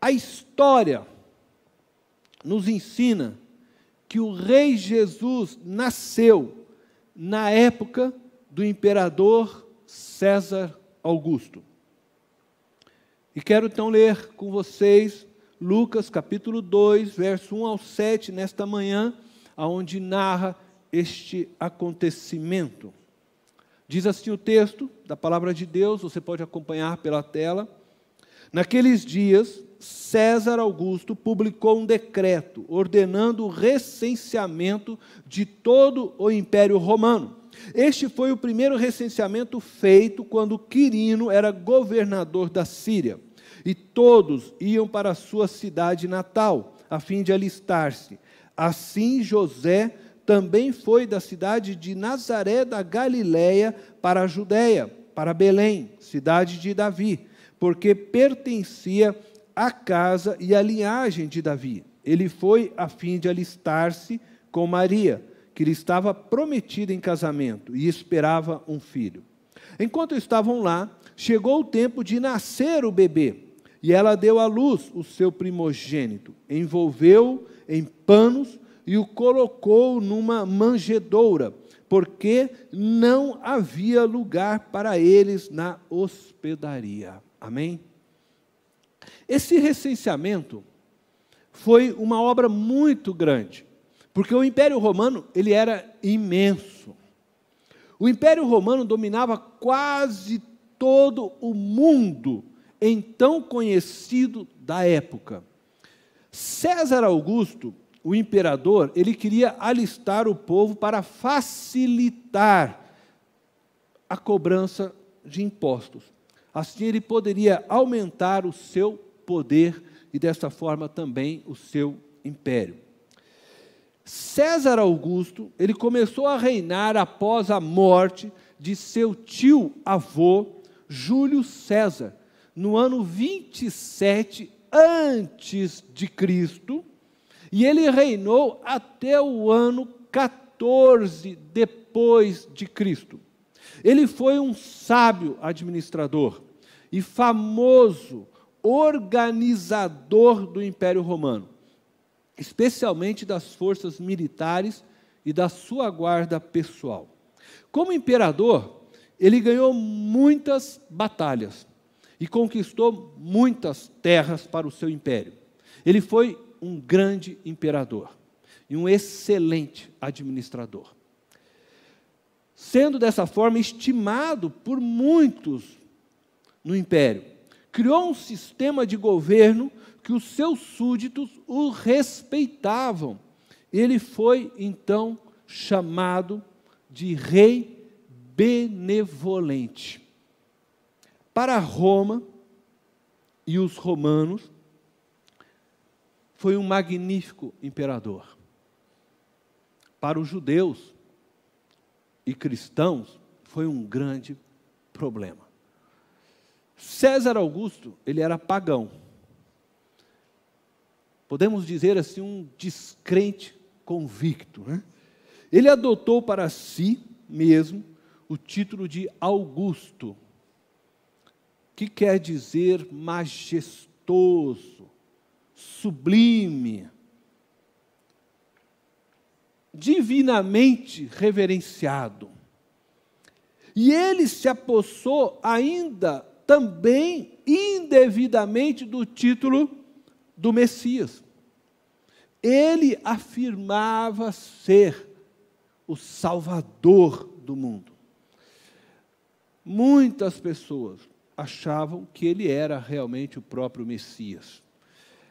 A história nos ensina que o rei Jesus nasceu na época do imperador César Augusto. E quero então ler com vocês Lucas capítulo 2, verso 1 ao 7, nesta manhã, onde narra este acontecimento. Diz assim o texto da palavra de Deus, você pode acompanhar pela tela. Naqueles dias, César Augusto publicou um decreto ordenando o recenseamento de todo o Império Romano. Este foi o primeiro recenseamento feito quando Quirino era governador da Síria. E todos iam para a sua cidade natal, a fim de alistar-se. Assim, José também foi da cidade de Nazaré da Galiléia para a Judéia, para Belém, cidade de Davi, porque pertencia à casa e à linhagem de Davi. Ele foi a fim de alistar-se com Maria, que lhe estava prometida em casamento, e esperava um filho. Enquanto estavam lá, chegou o tempo de nascer o bebê, e ela deu à luz o seu primogênito, envolveu-o em panos e o colocou numa manjedoura, porque não havia lugar para eles na hospedaria. Amém? Esse recenseamento foi uma obra muito grande, porque o Império Romano ele era imenso. O Império Romano dominava quase todo o mundo, então conhecido da época. César Augusto, o imperador, ele queria alistar o povo para facilitar a cobrança de impostos. Assim ele poderia aumentar o seu poder e dessa forma também o seu império. César Augusto, ele começou a reinar após a morte de seu tio-avô, Júlio César, no ano 27 antes de Cristo, e ele reinou até o ano 14 depois de Cristo. Ele foi um sábio administrador e famoso organizador do Império Romano, especialmente das forças militares e da sua guarda pessoal. Como imperador, ele ganhou muitas batalhas e conquistou muitas terras para o seu império. Ele foi um grande imperador e um excelente administrador, sendo dessa forma estimado por muitos no império. Criou um sistema de governo que os seus súditos o respeitavam. Ele foi, então, chamado de rei benevolente. Para Roma e os romanos, foi um magnífico imperador. Para os judeus e cristãos, foi um grande problema. César Augusto, ele era pagão. Podemos dizer assim, um descrente convicto, né? Ele adotou para si mesmo o título de Augusto, que quer dizer majestoso, sublime, divinamente reverenciado. E ele se apossou ainda também indevidamente do título do Messias. Ele afirmava ser o Salvador do mundo. Muitas pessoas achavam que ele era realmente o próprio Messias,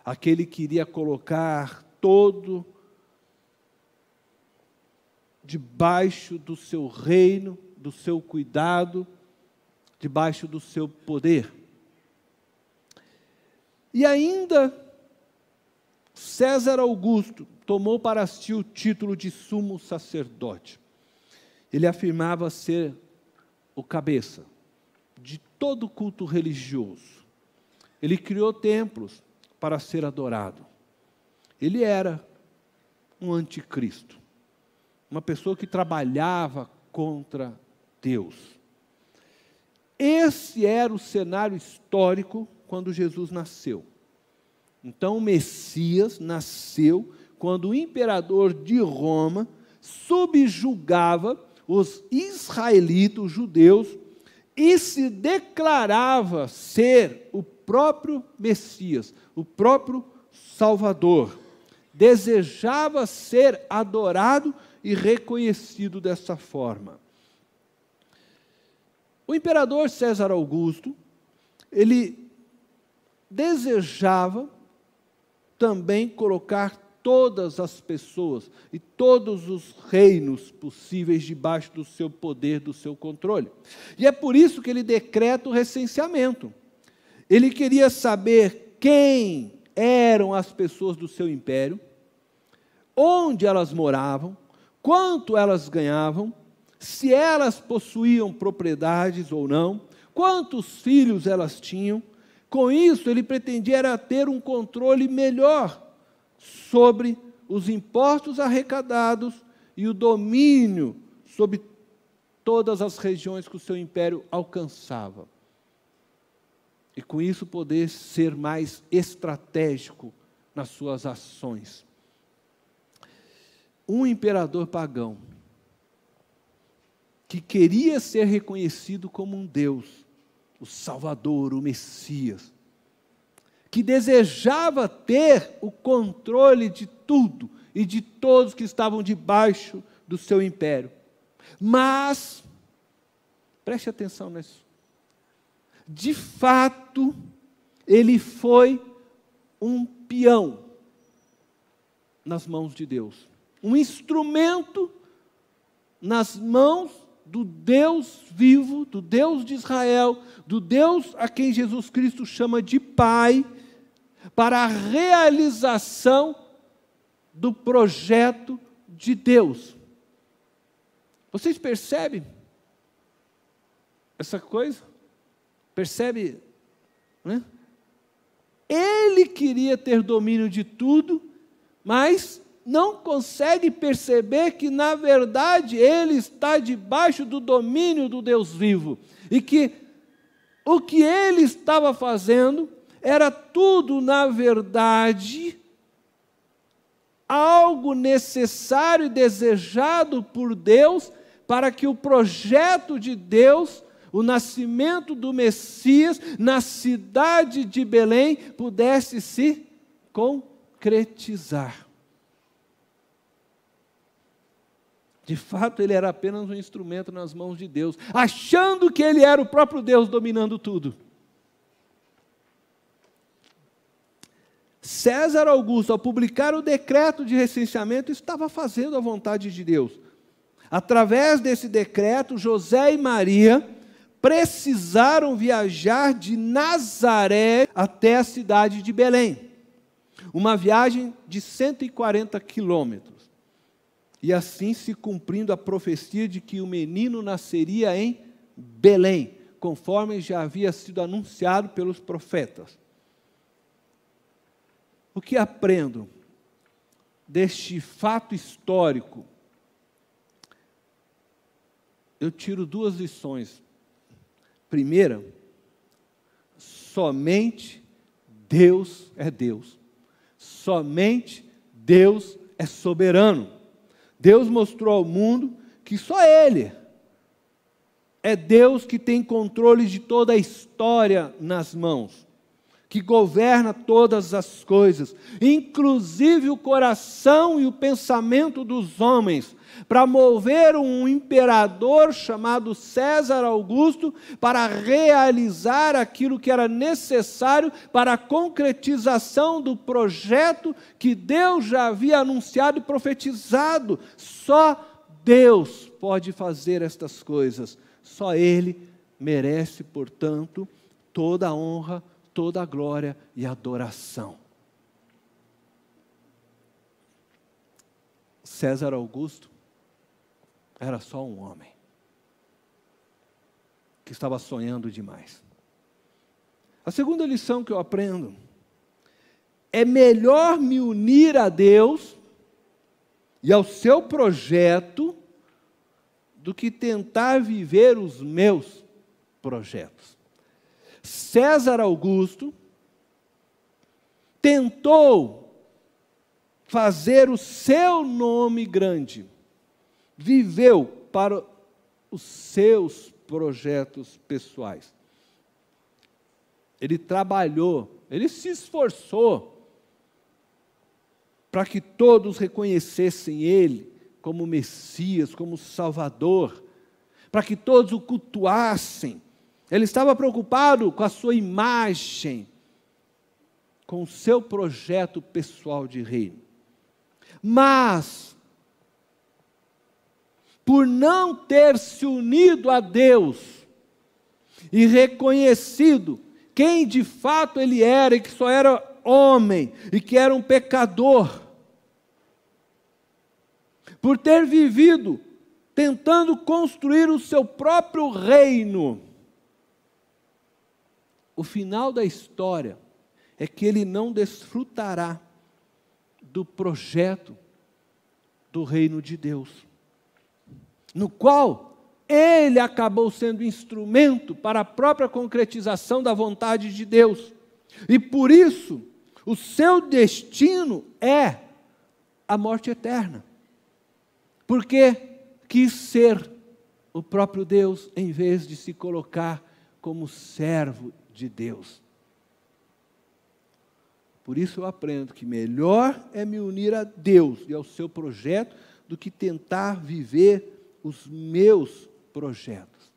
aquele que iria colocar todo debaixo do seu reino, do seu cuidado, debaixo do seu poder. E ainda César Augusto tomou para si o título de sumo sacerdote. Ele afirmava ser o cabeça de todo culto religioso. Ele criou templos para ser adorado. Ele era um anticristo, uma pessoa que trabalhava contra Deus. Esse era o cenário histórico quando Jesus nasceu. Então o Messias nasceu quando o imperador de Roma subjugava os israelitas, os judeus, e se declarava ser o próprio Messias, o próprio Salvador. Desejava ser adorado e reconhecido dessa forma. O imperador César Augusto, ele desejava também colocar todas as pessoas e todos os reinos possíveis debaixo do seu poder, do seu controle. E é por isso que ele decreta o recenseamento. Ele queria saber quem eram as pessoas do seu império, onde elas moravam, quanto elas ganhavam, se elas possuíam propriedades ou não, quantos filhos elas tinham. Com isso, ele pretendia era ter um controle melhor sobre os impostos arrecadados e o domínio sobre todas as regiões que o seu império alcançava. E com isso poder ser mais estratégico nas suas ações. Um imperador pagão que queria ser reconhecido como um Deus, o Salvador, o Messias, que desejava ter o controle de tudo e de todos que estavam debaixo do seu império. Mas, preste atenção nisso, de fato, ele foi um peão nas mãos de Deus, um instrumento nas mãos do Deus vivo, do Deus de Israel, do Deus a quem Jesus Cristo chama de Pai, para a realização do projeto de Deus. Vocês percebem essa coisa? Percebe, né? Ele queria ter domínio de tudo, mas não consegue perceber que, na verdade, ele está debaixo do domínio do Deus vivo. E que o que ele estava fazendo era tudo, na verdade, algo necessário e desejado por Deus para que o projeto de Deus, o nascimento do Messias na cidade de Belém, pudesse se concretizar. De fato, ele era apenas um instrumento nas mãos de Deus, achando que ele era o próprio Deus dominando tudo. César Augusto, ao publicar o decreto de recenseamento, estava fazendo a vontade de Deus. Através desse decreto, José e Maria precisaram viajar de Nazaré até a cidade de Belém. Uma viagem de 140 quilômetros. E assim se cumprindo a profecia de que o menino nasceria em Belém, conforme já havia sido anunciado pelos profetas. O que aprendo deste fato histórico? Eu tiro duas lições. Primeira, somente Deus é Deus. Somente Deus é soberano. Deus mostrou ao mundo que só Ele é Deus que tem controle de toda a história nas mãos, que governa todas as coisas, inclusive o coração e o pensamento dos homens, para mover um imperador chamado César Augusto para realizar aquilo que era necessário para a concretização do projeto que Deus já havia anunciado e profetizado. Só Deus pode fazer estas coisas. Só Ele merece, portanto, toda a honra, toda a glória e adoração. César Augusto era só um homem que estava sonhando demais. A segunda lição que eu aprendo é melhor me unir a Deus e ao seu projeto do que tentar viver os meus projetos. César Augusto tentou fazer o seu nome grande, viveu para os seus projetos pessoais. Ele trabalhou, ele se esforçou para que todos reconhecessem ele como Messias, como Salvador, para que todos o cultuassem. Ele estava preocupado com a sua imagem, com o seu projeto pessoal de reino. Mas, por não ter se unido a Deus e reconhecido quem de fato ele era, e que só era homem, e que era um pecador, por ter vivido tentando construir o seu próprio reino, o final da história é que ele não desfrutará do projeto do reino de Deus, no qual ele acabou sendo instrumento para a própria concretização da vontade de Deus. E por isso, o seu destino é a morte eterna. Porque quis ser o próprio Deus, em vez de se colocar como servo de Deus. Por isso eu aprendo que melhor é me unir a Deus e ao seu projeto do que tentar viver os meus projetos.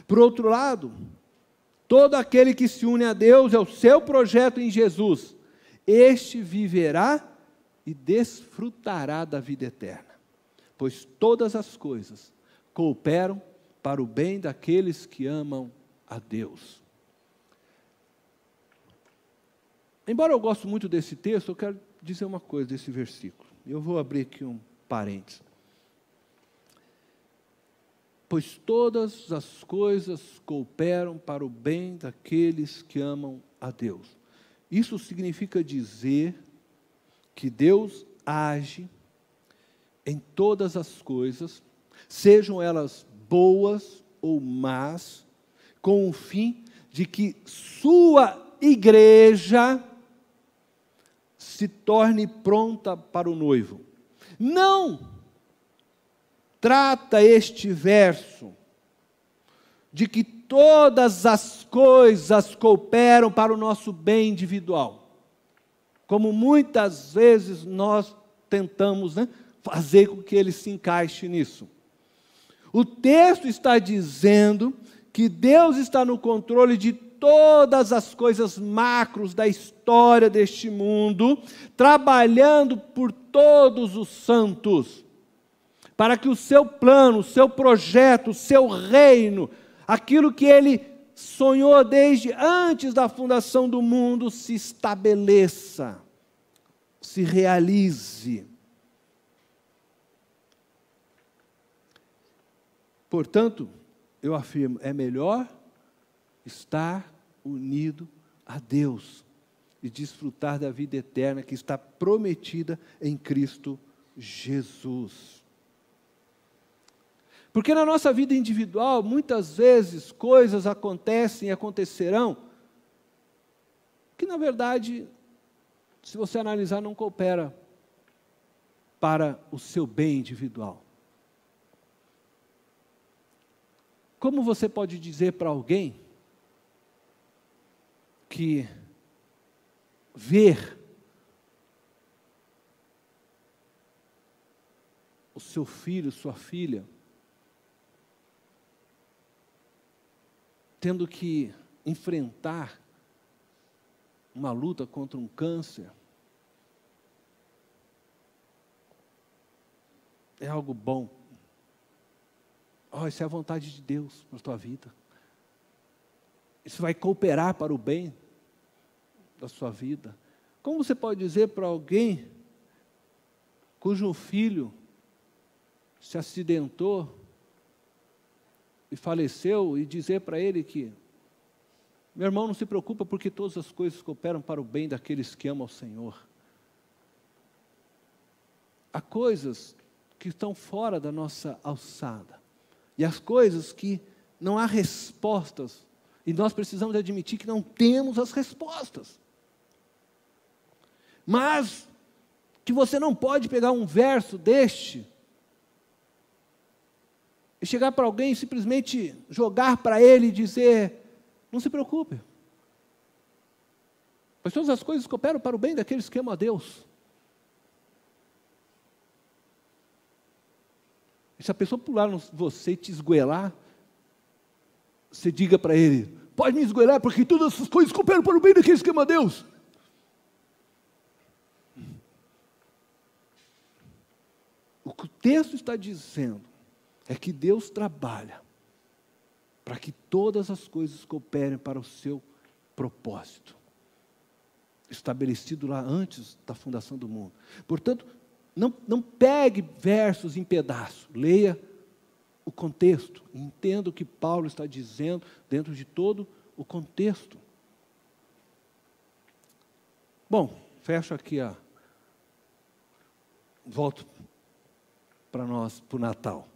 Por outro lado, todo aquele que se une a Deus e ao seu projeto em Jesus, este viverá e desfrutará da vida eterna, pois todas as coisas cooperam para o bem daqueles que amam a Deus. Embora eu goste muito desse texto, eu quero dizer uma coisa desse versículo. Eu vou abrir aqui um parênteses. Pois todas as coisas cooperam para o bem daqueles que amam a Deus. Isso significa dizer que Deus age em todas as coisas, sejam elas boas ou más, com o fim de que sua igreja se torne pronta para o noivo. Não trata este verso de que todas as coisas cooperam para o nosso bem individual, como muitas vezes nós tentamos, fazer com que ele se encaixe nisso. O texto está dizendo que Deus está no controle de todas as coisas macros da história deste mundo, trabalhando por todos os santos, para que o seu plano, o seu projeto, o seu reino, aquilo que ele sonhou desde antes da fundação do mundo, se estabeleça, se realize. Portanto, eu afirmo, é melhor estar unido a Deus e desfrutar da vida eterna que está prometida em Cristo Jesus. Porque na nossa vida individual, muitas vezes, coisas acontecem e acontecerão que, na verdade, se você analisar, não coopera para o seu bem individual. Como você pode dizer para alguém que ver o seu filho, sua filha, tendo que enfrentar uma luta contra um câncer, é algo bom? Isso é a vontade de Deus para a tua vida. Isso vai cooperar para o bem da sua vida. Como você pode dizer para alguém cujo filho se acidentou e faleceu, e dizer para ele que, meu irmão, não se preocupa, porque todas as coisas cooperam para o bem daqueles que amam ao Senhor? Há coisas que estão fora da nossa alçada, e as coisas que não há respostas, e nós precisamos admitir que não temos as respostas. mas que você não pode pegar um verso deste e chegar para alguém e simplesmente jogar para ele e dizer: não se preocupe, pois todas as coisas cooperam para o bem daqueles que amam a Deus. E se a pessoa pular em você e te esgoelar, você diga para ele: pode me esgoelar, porque todas essas coisas cooperam para o bem daqueles que amam a Deus. O que o texto está dizendo é que Deus trabalha para que todas as coisas cooperem para o seu propósito, estabelecido lá antes da fundação do mundo. Portanto, não pegue versos em pedaços, leia o contexto, entenda o que Paulo está dizendo dentro de todo o contexto. Bom, fecho aqui volto para nós, para o Natal.